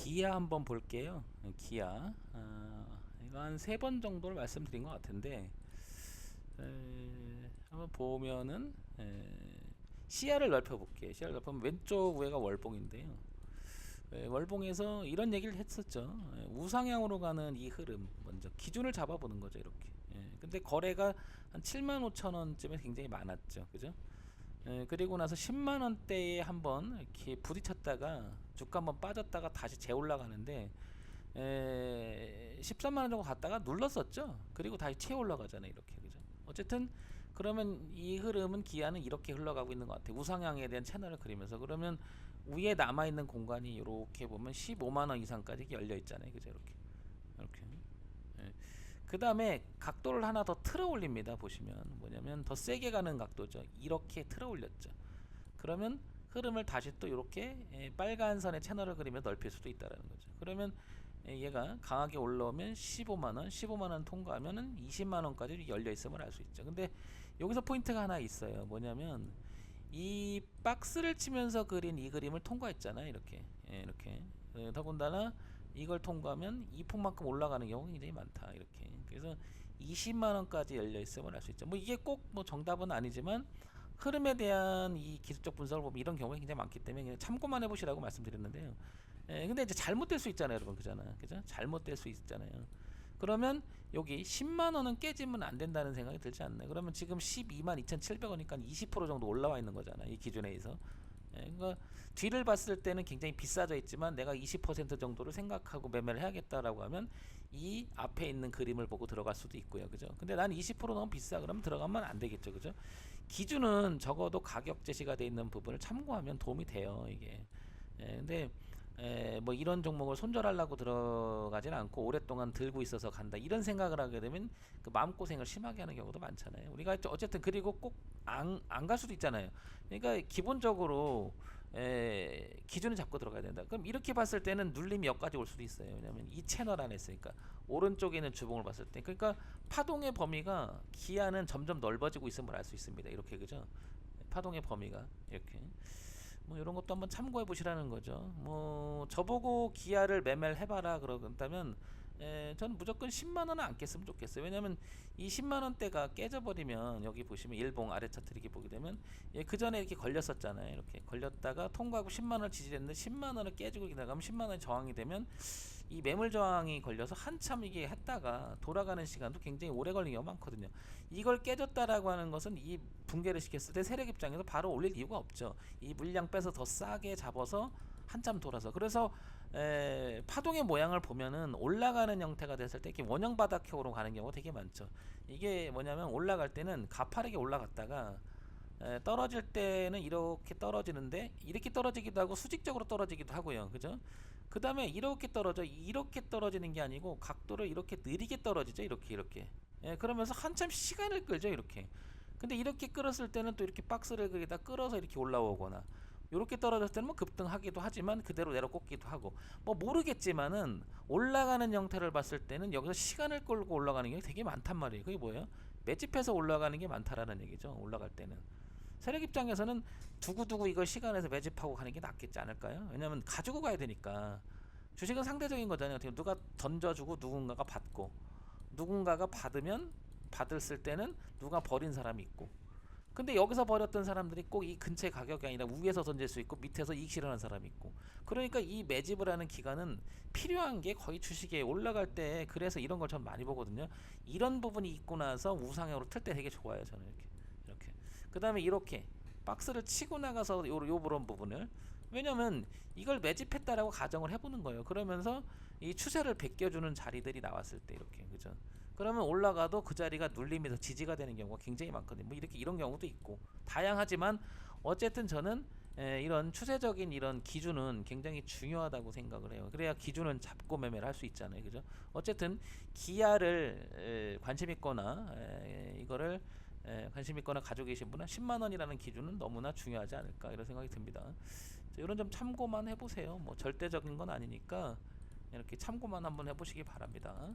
기아 한번 볼게요. 기아 이거 한 3번 정도를 말씀드린 것 같은데 한번 보면은 시야를 넓혀 볼게요. 시야를 넓히면 왼쪽 위가 월봉인데요. 월봉에서 이런 얘기를 했었죠. 우상향으로 가는 이 흐름 먼저 기준을 잡아보는 거죠. 이렇게. 근데 거래가 한 7만 5천 원쯤에 굉장히 많았죠. 그죠? 그리고 나서 10만 원대에 한번 이렇게 부딪혔다가 주가 한번 빠졌다가 다시 재올라가는데 13만 원 정도 갔다가 눌렀었죠. 그리고 다시 채 올라가잖아요. 이렇게. 그죠? 어쨌든 그러면 이 흐름은 기아는 이렇게 흘러가고 있는 것 같아요. 우상향에 대한 채널을 그리면서 그러면 위에 남아 있는 공간이 이렇게 보면 15만 원 이상까지 열려 있잖아요. 그죠? 이렇게. 이렇게. 그 다음에 각도를 하나 더 틀어 올립니다. 보시면 뭐냐면 더 세게 가는 각도죠. 이렇게 틀어 올렸죠. 그러면 흐름을 다시 또 이렇게 빨간 선의 채널을 그리며 넓힐 수도 있다라는 거죠. 그러면 얘가 강하게 올라오면 15만원 15만원 통과하면은 20만원까지 열려 있음을 알 수 있죠. 근데 여기서 포인트가 하나 있어요. 뭐냐면 이 박스를 치면서 그린 이 그림을 통과했잖아요. 이렇게. 이렇게. 더군다나 이걸 통과하면 이 폭만큼 올라가는 경우가 굉장히 많다. 이렇게. 그래서 20만원까지 열려 있음을 알 수 있죠. 뭐 이게 꼭 뭐 정답은 아니지만 흐름에 대한 이 기술적 분석을 보면 이런 경우가 굉장히 많기 때문에 그냥 참고만 해보시라고 말씀드렸는데요. 근데 이제 잘못될 수 있잖아요, 여러분. 그잖아. 그죠? 잘못될 수 있잖아요. 그러면 여기 10만 원은 깨지면 안 된다는 생각이 들지 않나요? 그러면 지금 12만 2,700원이니까 20% 정도 올라와 있는 거잖아요. 이 기준에 의해서. 그러니까 뒤를 봤을 때는 굉장히 비싸져 있지만 내가 20% 정도를 생각하고 매매를 해야겠다라고 하면 이 앞에 있는 그림을 보고 들어갈 수도 있고요. 그죠? 근데 난 20% 너무 비싸. 그러면 들어가면 안 되겠죠. 그죠? 기준은 적어도 가격 제시가 되어 있는 부분을 참고하면 도움이 돼요. 이게. 근데 뭐 이런 종목을 손절하려고 들어가진 않고 오랫동안 들고 있어서 간다 이런 생각을 하게 되면 그 마음고생을 심하게 하는 경우도 많잖아요. 우리가 어쨌든 그리고 꼭 안 갈 수도 있잖아요. 그러니까 기본적으로 기준을 잡고 들어가야 된다. 그럼 이렇게 봤을 때는 눌림이 여기까지 올 수도 있어요. 왜냐하면 이 채널 안에 있으니까 오른쪽에 있는 주봉을 봤을 때 그러니까 파동의 범위가 기아는 점점 넓어지고 있음을 알 수 있습니다. 이렇게. 그죠? 파동의 범위가 이렇게. 뭐 이런 것도 한번 참고해 보시라는 거죠. 뭐 저보고 기아를 매매를 해봐라 그러다면 저는 무조건 10만 원은 안 깼으면 좋겠어요. 왜냐하면 이 10만 원대가 깨져버리면 여기 보시면 일봉 아래 차트 이렇게 보게 되면 그 전에 이렇게 걸렸었잖아요. 이렇게 걸렸다가 통과하고 10만 원을 지지했는데 10만 원을 깨지고 나가면 10만 원이 저항이 되면 이 매물 저항이 걸려서 한참 이게 했다가 돌아가는 시간도 굉장히 오래 걸리는 경우가 많거든요. 이걸 깨졌다라고 하는 것은 이 붕괴를 시켰을 때 세력 입장에서 바로 올릴 이유가 없죠. 이 물량 빼서 더 싸게 잡아서 한참 돌아서 그래서 파동의 모양을 보면은 올라가는 형태가 됐을 때 이렇게 원형 바닥형으로 가는 경우가 되게 많죠. 이게 뭐냐면 올라갈 때는 가파르게 올라갔다가 떨어질 때는 이렇게 떨어지는데 이렇게 떨어지기도 하고 수직적으로 떨어지기도 하고요. 그죠? 그 다음에 이렇게 떨어지는 게 아니고 각도를 이렇게 느리게 떨어지죠. 이렇게. 그러면서 한참 시간을 끌죠. 이렇게. 근데 이렇게 끌었을 때는 또 이렇게 박스를 거기다 끌어서 이렇게 올라오거나 이렇게 떨어졌을 때는 뭐 급등하기도 하지만 그대로 내려 꽂기도 하고 뭐 모르겠지만은 올라가는 형태를 봤을 때는 여기서 시간을 끌고 올라가는 게 되게 많단 말이에요. 그게 뭐예요? 매집해서 올라가는 게 많다라는 얘기죠. 올라갈 때는 세력 입장에서는 두고두고 이걸 시간에서 매집하고 가는 게 낫겠지 않을까요? 왜냐면 가지고 가야 되니까. 주식은 상대적인 거잖아요. 누가 던져주고 누군가가 받고 누군가가 받으면 받았을 때는 누가 버린 사람이 있고 근데 여기서 버렸던 사람들이 꼭 이 근처의 가격이 아니라 위에서 던질 수 있고 밑에서 이익 실현하는 사람이 있고 그러니까 이 매집을 하는 기간은 필요한 게 거의 주식에 올라갈 때 그래서 이런 걸 전 많이 보거든요. 이런 부분이 있고 나서 우상향으로 틀 때 되게 좋아요. 저는 이렇게 그 다음에 이렇게 박스를 치고 나가서 요런 부분을 왜냐면 이걸 매집했다라고 가정을 해보는 거예요. 그러면서 이 추세를 베껴주는 자리들이 나왔을 때 이렇게 그죠? 그러면 올라가도 그 자리가 눌림에서 지지가 되는 경우가 굉장히 많거든요. 뭐 이렇게 이런 경우도 있고 다양하지만 어쨌든 저는 이런 추세적인 이런 기준은 굉장히 중요하다고 생각을 해요. 그래야 기준은 잡고 매매를 할 수 있잖아요. 그죠? 어쨌든 기아를 관심 있거나 이거를 관심 있거나 가지고 계신 분은 10만 원이라는 기준은 너무나 중요하지 않을까 이런 생각이 듭니다. 이런 점 참고만 해보세요. 뭐 절대적인 건 아니니까 이렇게 참고만 한번 해보시기 바랍니다.